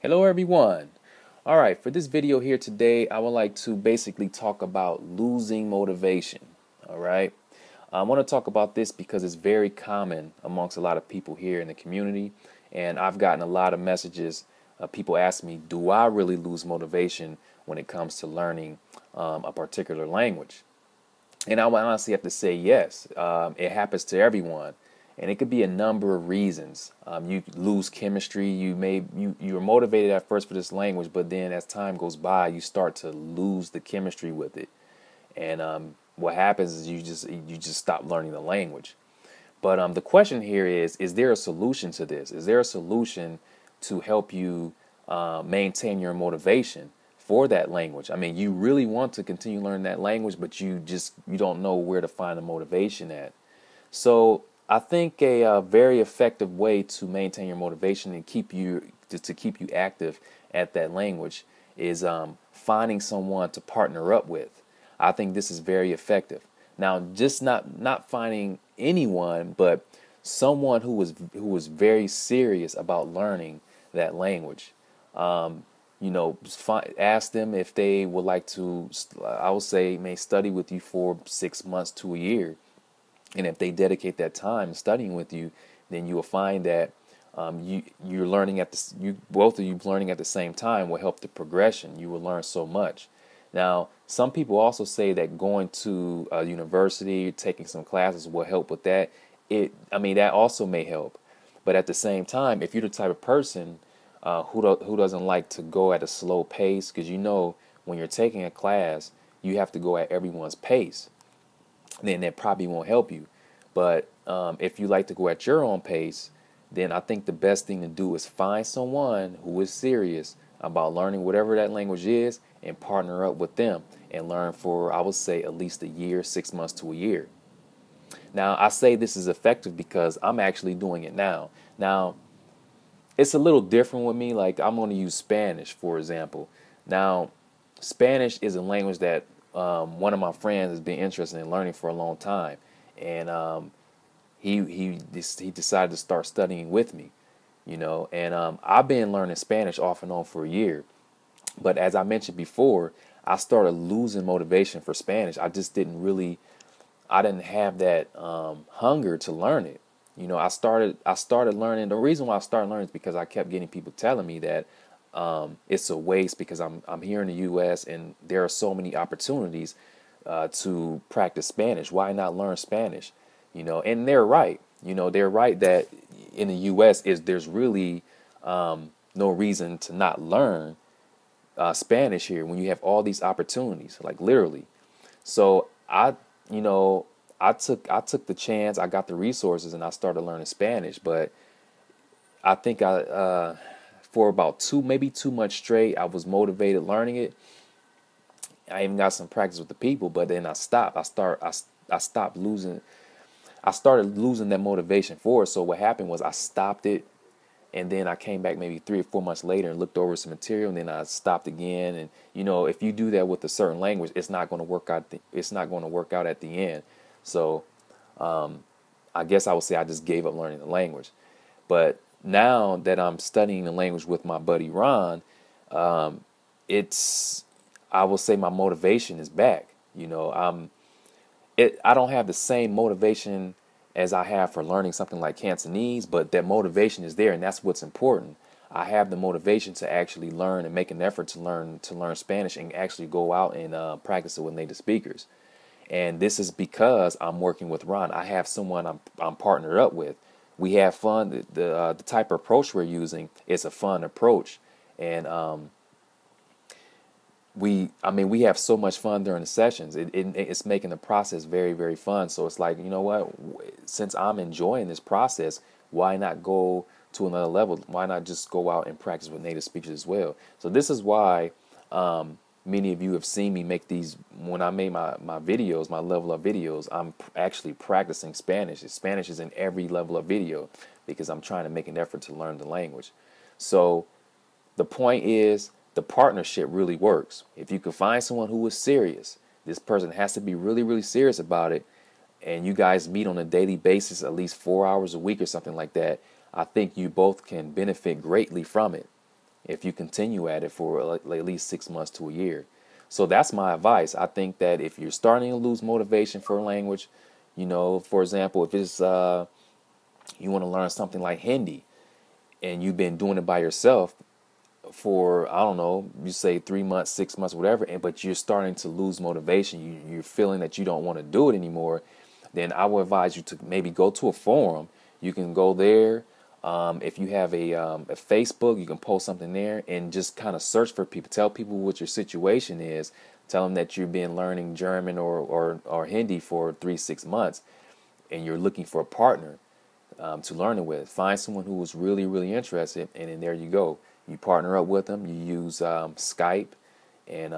Hello everyone. All right, for this video here today, I would like to basically talk about losing motivation. All right. I want to talk about this because it's very common amongst a lot of people here in the community, and I've gotten a lot of messages. People ask me, do I really lose motivation when it comes to learning a particular language? And I would honestly have to say yes. It happens to everyone, and it could be a number of reasons. You lose chemistry. You're motivated at first for this language, but then as time goes by, you start to lose the chemistry with it. And what happens is you just stop learning the language. But the question here is there a solution to this? Is there a solution to help you maintain your motivation for that language? I mean, you really want to continue learning that language, but you don't know where to find the motivation at. So I think a very effective way to maintain your motivation and keep you to keep you active at that language is finding someone to partner up with. I think this is very effective. Now, just not finding anyone, but someone who was very serious about learning that language. Ask them if they would like to. I would say may study with you for 6 months to a year, and if they dedicate that time studying with you, then you will find that you're learning both of you learning at the same time will help the progression. You will learn so much. Now, some people also say that going to a university, taking some classes will help with that. That also may help. But at the same time, if you're the type of person who doesn't like to go at a slow pace, because when you're taking a class, you have to go at everyone's pace, then that probably won't help you. But if you like to go at your own pace, then I think the best thing to do is find someone who is serious about learning whatever that language is and partner up with them and learn for, I would say, at least a year, 6 months to a year. Now, I say this is effective because I'm actually doing it now. Now, it's a little different with me. Like, I'm going to use Spanish, for example. Now, Spanish is a language that one of my friends has been interested in learning for a long time, and he decided to start studying with me, and I've been learning Spanish off and on for a year. But as I mentioned before, I started losing motivation for Spanish. I didn't have that hunger to learn it. I started learning. The reason why I started learning is because I kept getting people telling me that it's a waste because I'm here in the U.S. and there are so many opportunities to practice Spanish. Why not learn Spanish? And they're right. They're right that in the U.S. there's really no reason to not learn Spanish here when you have all these opportunities, like literally. So I took the chance. I got the resources and I started learning Spanish. But I think for about 2 months straight, I was motivated learning it. I even got some practice with the people, but then I stopped. I stopped losing. I started losing that motivation for it. So what happened was I stopped it, and then I came back maybe 3 or 4 months later and looked over some material, and then I stopped again. And if you do that with a certain language, it's not going to work out. It's not going to work out at the end. So I guess I would say I just gave up learning the language. But now that I'm studying the language with my buddy Ron, I will say my motivation is back. I don't have the same motivation as I have for learning something like Cantonese, but that motivation is there, and that's what's important. I have the motivation to actually learn and make an effort to learn Spanish and actually go out and practice it with native speakers. And this is because I'm working with Ron. I have someone I'm partnered up with. We have fun. The type of approach we're using is a fun approach, and we have so much fun during the sessions. It's making the process very, very fun. So it's like, what? Since I'm enjoying this process, why not go to another level? Why not just go out and practice with native speakers as well? So this is why many of you have seen me make these. When I made my videos, my level up videos, I'm actually practicing Spanish. Spanish is in every level of video because I'm trying to make an effort to learn the language. So the point is, the partnership really works. If you can find someone who is serious, this person has to be really, really serious about it, and you guys meet on a daily basis, at least 4 hours a week or something like that, I think you both can benefit greatly from it. if you continue at it for at least 6 months to a year. So that's my advice. I think that if you're starting to lose motivation for a language, for example, if it's you want to learn something like Hindi and you've been doing it by yourself for, I don't know, you say 3 months, 6 months, whatever, but you're starting to lose motivation, you're feeling that you don't want to do it anymore, then I would advise you to maybe go to a forum. You can go there. If you have a Facebook, you can post something there and just kind of search for people. Tell people what your situation is. Tell them that you've been learning German or Hindi for 3-6 months and you're looking for a partner to learn it with. Find someone who is really, really interested, and then there you go. You partner up with them. You use Skype, and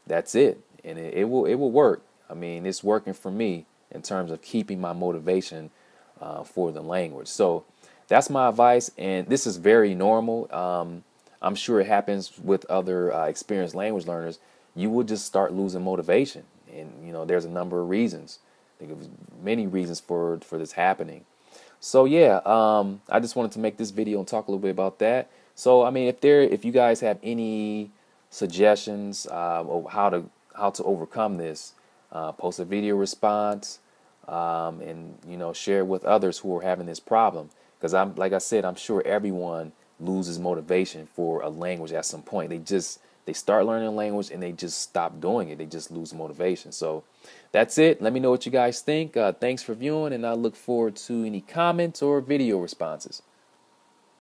that's it. And it will work. I mean, it's working for me in terms of keeping my motivation for the language. So that's my advice, and this is very normal. I'm sure it happens with other experienced language learners. You will just start losing motivation, and there's a number of reasons. I think there's many reasons for this happening. So yeah, I just wanted to make this video and talk a little bit about that. So I mean, if you guys have any suggestions of how to overcome this, post a video response, and share it with others who are having this problem. Because like I said, I'm sure everyone loses motivation for a language at some point. They start learning a language and they just stop doing it. They just lose motivation. So that's it. Let me know what you guys think. Thanks for viewing, and I look forward to any comments or video responses.